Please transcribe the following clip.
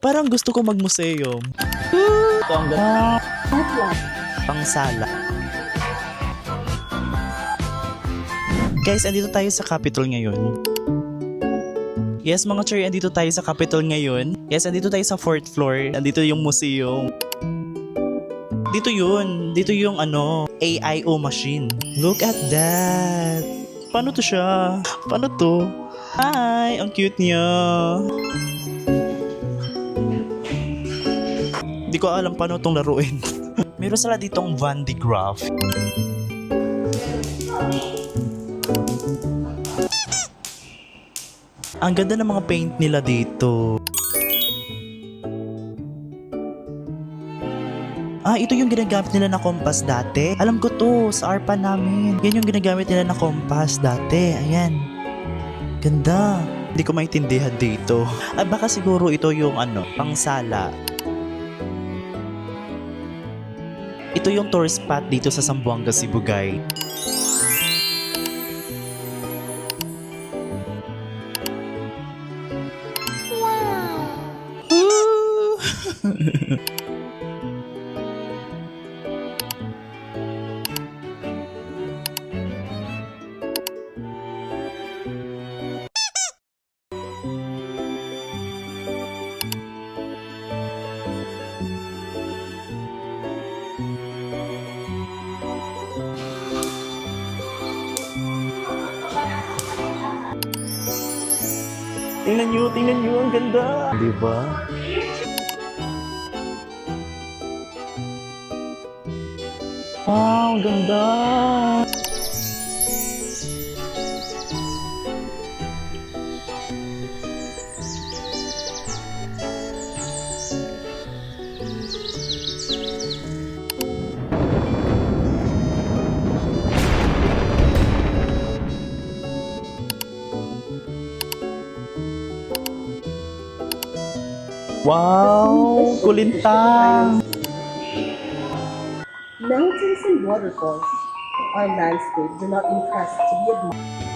Parang gusto ko mag-museum. Ito ang ganda. Pangsala. Guys, andito tayo sa Capitol ngayon. Yes, mga Cherry, andito tayo sa Capitol ngayon. Yes, andito tayo sa 4th floor. Andito yung museum. Dito yun. Dito yung AIO machine. Look at that. Paano to siya? Paano to? Hi! Ang cute niya. Hindi ko alam paano itong laruin. Meron sila ditong Van de Graaff. Ang ganda ng mga paint nila dito. Ito yung ginagamit nila na compass dati. Alam ko to, sa ARPA namin. Yan yung ginagamit nila na compass dati. Ayan. Ganda. Hindi ko maintindihan dito. Baka siguro ito yung pangsala. Ito yung tour spot dito sa Zamboanga, Sibugay. Tingnan nyo, ang ganda. Diba? Wow, ang ganda. Wow! Kulintang! Mountains and waterfalls, our landscape do not impress to be admired.